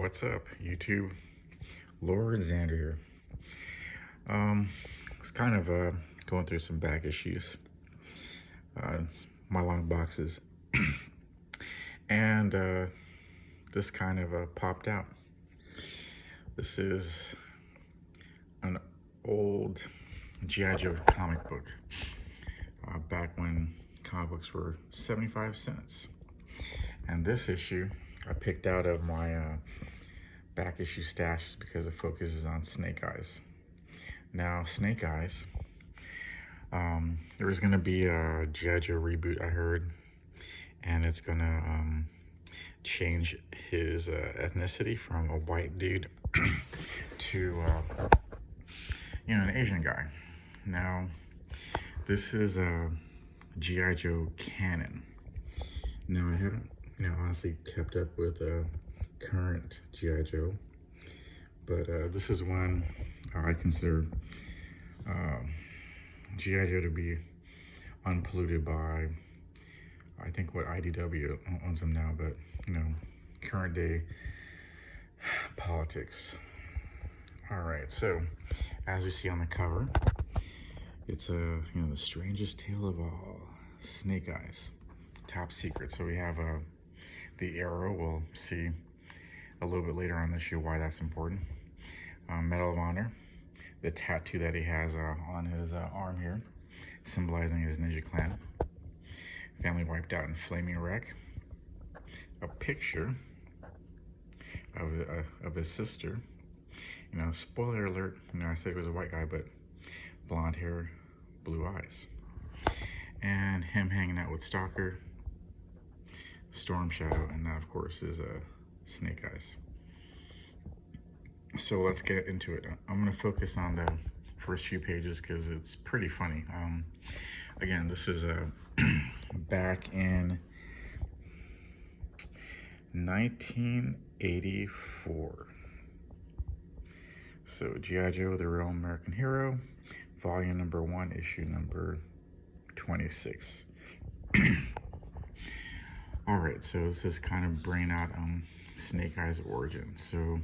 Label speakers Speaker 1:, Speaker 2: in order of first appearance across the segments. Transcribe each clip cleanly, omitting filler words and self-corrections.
Speaker 1: What's up, YouTube? Lord Xander here. Um, was kind of going through some back issues. Uh, my long boxes, and this kind of popped out. This is an old G.I. Joe comic book, back when comic books were 75 cents. And this issue I picked out of my back issue stash because it focuses on Snake Eyes. Now, Snake Eyes, there was going to be a G.I. Joe reboot, I heard, and it's going to change his ethnicity from a white dude to, an Asian guy. Now, this is a G.I. Joe canon. Now, I haven't, honestly kept up with current G.I. Joe, but this is one I consider uh, G.I. Joe to be unpolluted by, I think, what IDW owns them now, but, current day politics. All right, so as you see on the cover, it's the strangest tale of all, Snake Eyes, top secret. So we have the arrow. We'll see a little bit later on this issue why that's important. Medal of Honor, the tattoo that he has on his arm here, symbolizing his ninja clan. Family wiped out in flaming wreck. A picture of his sister. Spoiler alert. I said he was a white guy, but blonde hair, blue eyes, and him hanging out with Stalker, Storm Shadow, and that, of course, is Snake Eyes. So let's get into it. I'm going to focus on the first few pages because it's pretty funny. Again, this is back in 1984. So G.I. Joe, the Real American Hero, volume number 1, issue number 26. All right, so this is kind of bringing out Snake Eyes' origin. So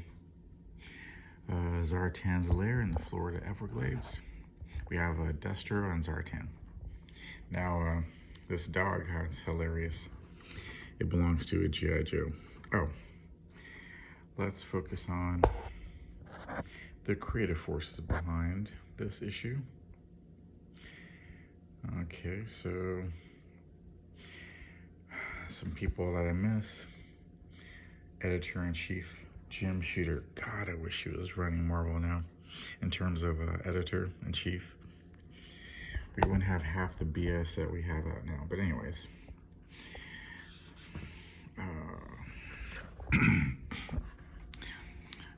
Speaker 1: Zartan's lair in the Florida Everglades. We have Destro and Zartan. Now, this dog, it's hilarious. It belongs to a G.I. Joe. Oh, let's focus on the creative forces behind this issue. Okay, so some people that I miss. Editor-in-Chief Jim Shooter. God, I wish he was running Marvel now in terms of editor-in-chief. We wouldn't have half the BS that we have out now. But anyways,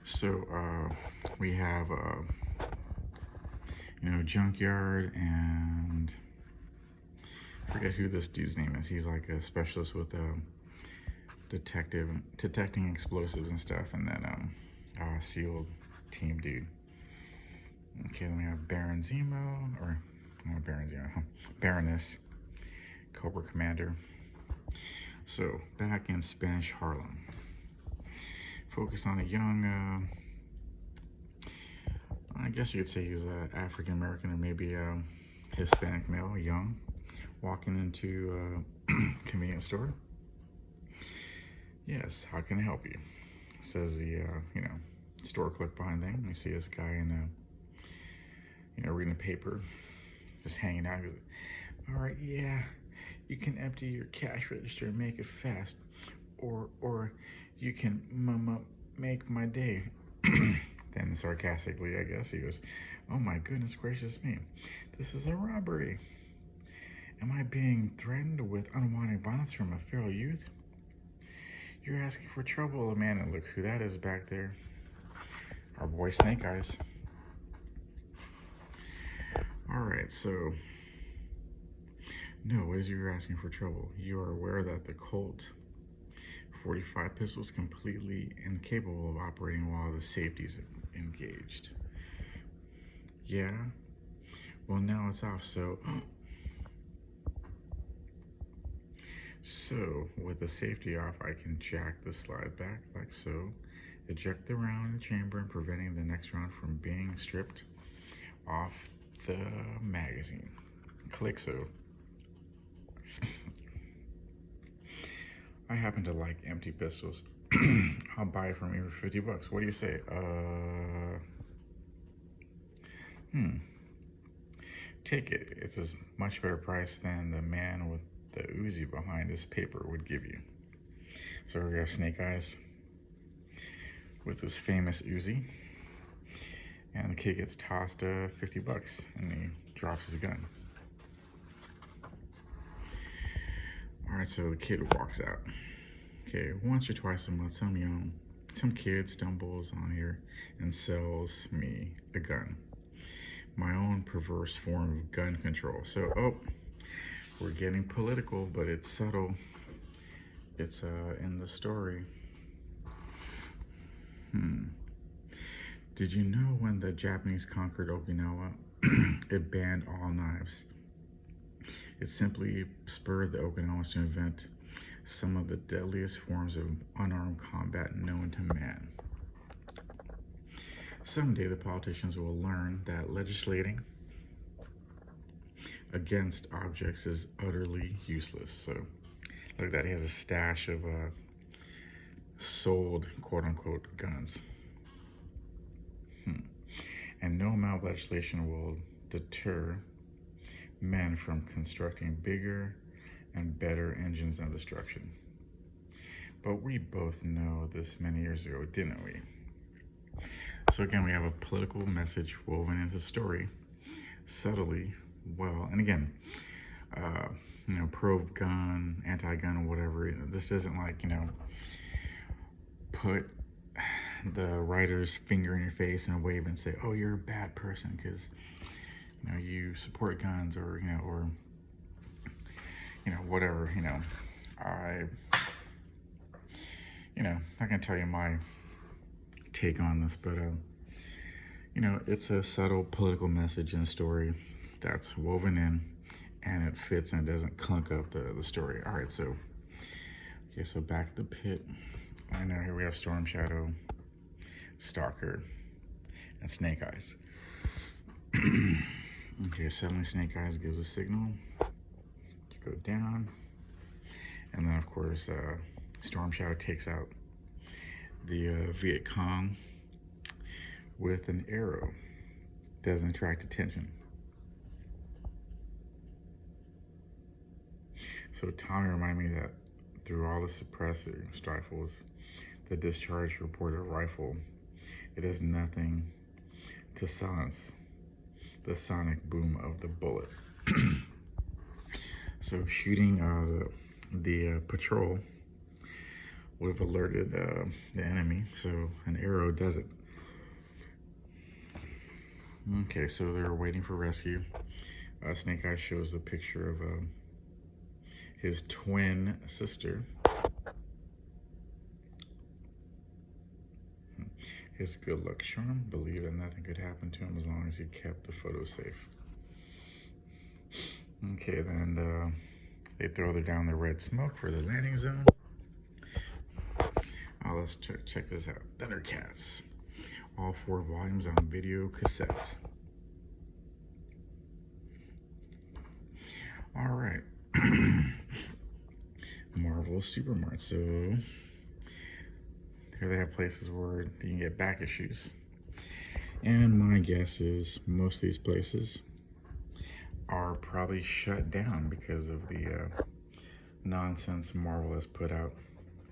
Speaker 1: so we have Junkyard, and I forget who this dude's name is. He's like a specialist with detecting explosives and stuff, and then SEAL team dude. Okay, then we have Baron Zemo, or not Baron Zemo, Baroness, Cobra Commander. So back in Spanish Harlem, focus on a young, I guess you could say he's African American or maybe Hispanic male, young, walking into a convenience store. Yes, how can I help you? Says the store clerk behind thing. You see this guy in reading a paper, just hanging out. He goes, all right, yeah, you can empty your cash register and make it fast, or you can make my day. Then sarcastically, I guess, he goes, oh my goodness gracious me, this is a robbery. Am I being threatened with unwanted violence from a feral youth? You're asking for trouble, man, and look who that is back there. Our boy Snake Eyes. Alright, so, no, what is you're asking for trouble? You are aware that the Colt 45 pistol is completely incapable of operating while the safety is engaged. Yeah? Well, now it's off, so... So, with the safety off, I can jack the slide back like so, eject the round in the chamber and preventing the next round from being stripped off the magazine. Click so. I happen to like empty pistols. I'll buy it from you for $50. What do you say? Take it. It's a much better price than the man with the Uzi behind his paper would give you. So we have Snake Eyes with his famous Uzi, and the kid gets tossed $50, and he drops his gun. All right, so the kid walks out. Okay, once or twice a month, some kid stumbles on here and sells me a gun. My own perverse form of gun control. So, we're getting political, but it's subtle. It's in the story. Did you know when the Japanese conquered Okinawa, it banned all knives? It simply spurred the Okinawans to invent some of the deadliest forms of unarmed combat known to man. Someday the politicians will learn that legislating against objects is utterly useless. So, look at that, he has a stash of sold quote unquote guns. And no amount of legislation will deter men from constructing bigger and better engines of destruction. But we both know this many years ago, didn't we? So again, we have a political message woven into the story, subtly, well, and again, pro-gun, anti-gun, or whatever. This doesn't put the writer's finger in your face and wave and say, "Oh, you're a bad person because you support guns," or whatever. I can tell you my take on this, but it's a subtle political message in a story that's woven in, and it fits and it doesn't clunk up the story. All right, so back to the pit. I know here we have Storm Shadow, Stalker, and Snake Eyes. Okay, suddenly Snake Eyes gives a signal to go down, and then of course Storm Shadow takes out the Viet Cong with an arrow. Doesn't attract attention. So Tommy reminded me that through all the suppressor rifles, the discharge reporter rifle, it is nothing to silence the sonic boom of the bullet. So shooting the patrol would have alerted the enemy, so an arrow does it. Okay, so they're waiting for rescue. Snake Eyes shows a picture of his twin sister. His good luck charm believed that nothing could happen to him as long as he kept the photo safe. Okay, then they throw down the red smoke for the landing zone. Let's check this out. Thundercats. All 4 volumes on video cassette. All right. Marvel Supermart. So here they have places where you can get back issues. And my guess is most of these places are probably shut down because of the nonsense Marvel has put out,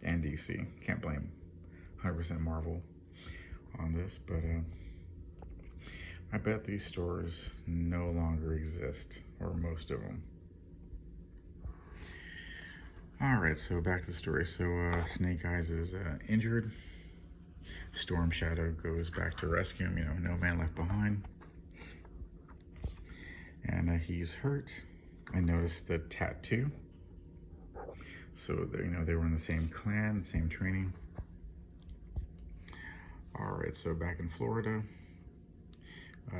Speaker 1: and DC. Can't blame 100% Marvel on this, but I bet these stores no longer exist, or most of them. Alright, so back to the story. So Snake Eyes is injured. Storm Shadow goes back to rescue him, no man left behind. And he's hurt. I noticed the tattoo. So they were in the same clan, same training. Alright, so back in Florida,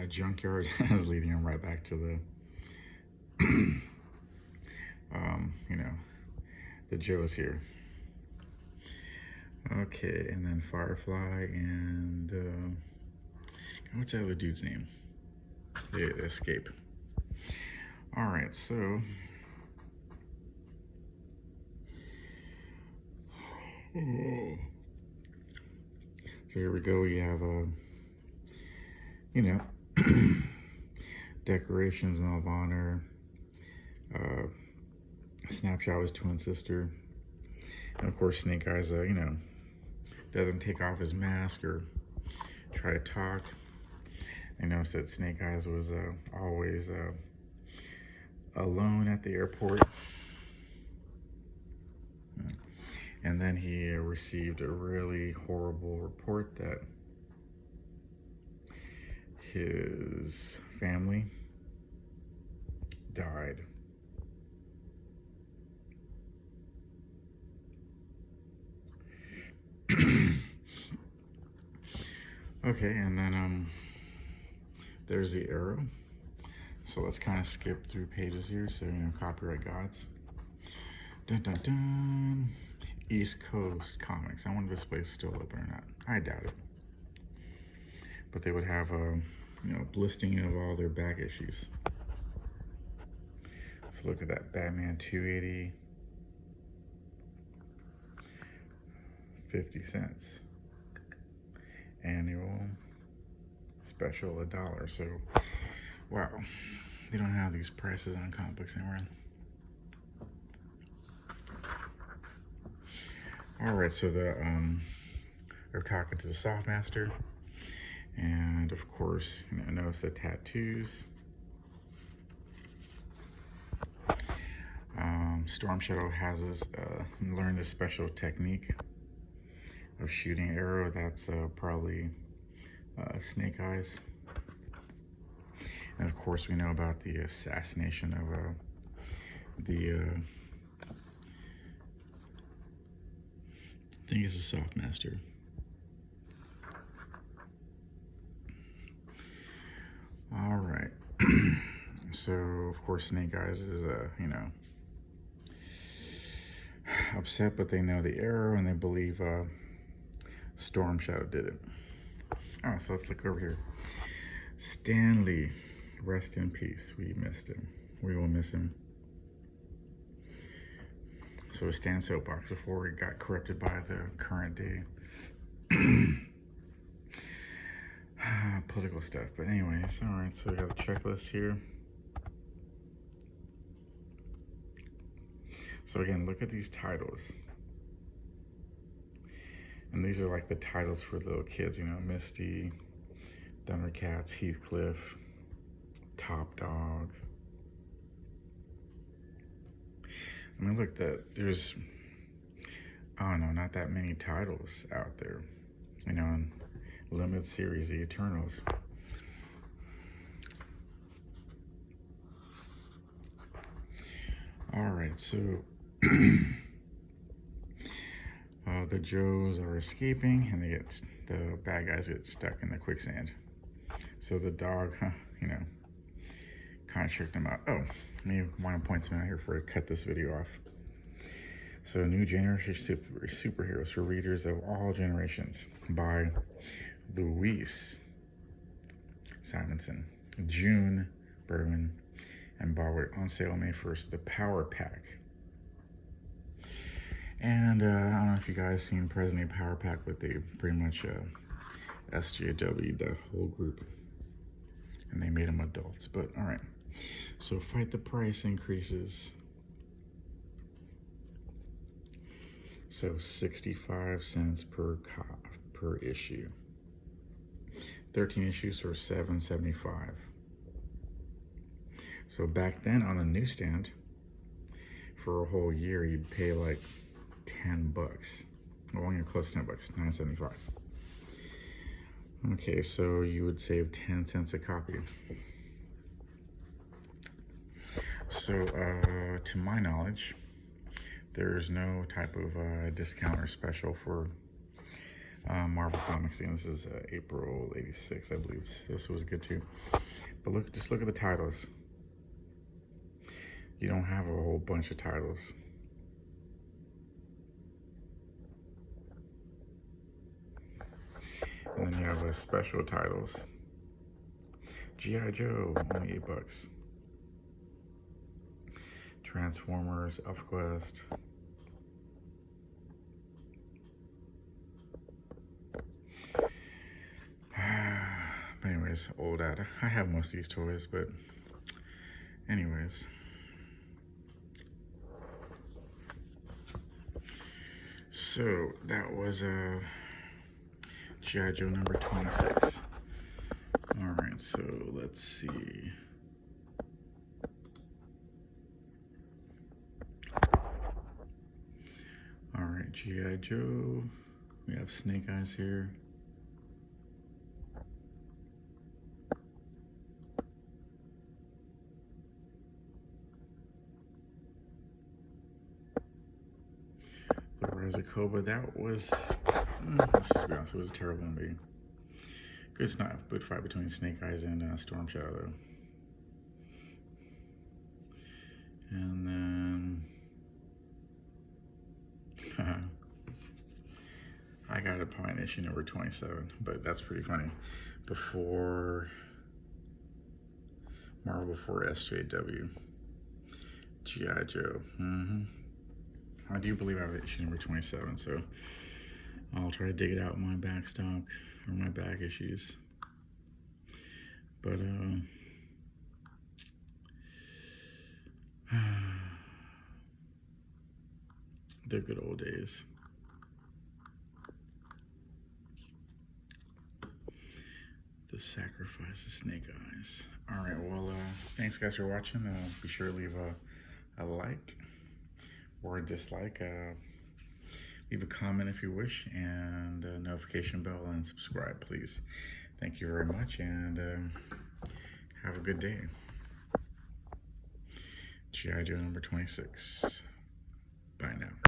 Speaker 1: Junkyard is leading him right back to the the Joes here. Okay, and then Firefly and what's the other dude's name? The Escape. All right, so here we go. We have you know, decorations, Medal of Honor, uh, Snapshot with his twin sister, and of course Snake Eyes. Doesn't take off his mask or try to talk. I noticed that Snake Eyes was always alone at the airport. And then he received a really horrible report that his family died. Okay, and then there's the arrow. So let's kind of skip through pages here. So copyright gods. Dun dun dun. East Coast Comics. I wonder if this place is still open or not. I doubt it. But they would have a listing of all their back issues. Let's look at that. Batman 280, 50 cents. Annual special $1. So wow, they don't have these prices on comic books anywhere. All right, so they're talking to the Softmaster, and of course, notice the tattoos. Storm Shadow has us learn this special technique of shooting arrow. That's probably Snake Eyes. And of course, we know about the assassination of I think it's a Softmaster. All right. So of course, Snake Eyes is upset, but they know the arrow and they believe Storm Shadow did it. Oh, so let's look over here. Stan Lee, rest in peace. We missed him. We will miss him. So Stan's soapbox before he got corrupted by the current day political stuff. But anyways, all right. So we got a checklist here. So again, look at these titles. And these are like the titles for little kids, Misty, Thundercats, Heathcliff, Top Dog. I mean, look, there's, I don't know, not that many titles out there, in limited series, the Eternals. All right, so the Joes are escaping, and the bad guys get stuck in the quicksand. So the dog, kind of tricked them out. Oh, I want to point something out here before I cut this video off. So, New Generation Superheroes for Readers of All Generations by Louise Simonson, June Berman, and Bauer, on sale May 1st. The Power Pack. And I don't know if you guys seen President Power Pack, but they pretty much SJW'd the whole group. And they made them adults. But alright. So fight the price increases. So 65 cents per issue. 13 issues for $7.75. So back then on the newsstand, for a whole year, you'd pay like $10. Well, you're close to $10, $9.75. Okay, so you would save 10 cents a copy. So, to my knowledge, there's no type of discount or special for Marvel Comics. And this is April '86, I believe. This was good too. But just look at the titles. You don't have a whole bunch of titles. special titles. G.I. Joe, only $8. Transformers, ElfQuest. But anyways, old ad. I have most of these toys, but anyways. So that was G.I. Joe number 26. Alright, so let's see. Alright, G.I. Joe. We have Snake Eyes here. The Rise of Cobra, that was, let's just be honest, it was a terrible movie. Good fight between Snake Eyes and Storm Shadow, though. And then I got it probably issue number 27, but that's pretty funny. Before Marvel, before SJW, G.I. Joe. I do believe I have issue number 27, so I'll try to dig it out in my back stock or my back issues. But the good old days. The sacrifice of Snake Eyes. Alright, well, thanks guys for watching. Be sure to leave a like or a dislike. Leave a comment if you wish, and a notification bell, and subscribe, please. Thank you very much, and have a good day. G.I. Joe number 26. Bye now.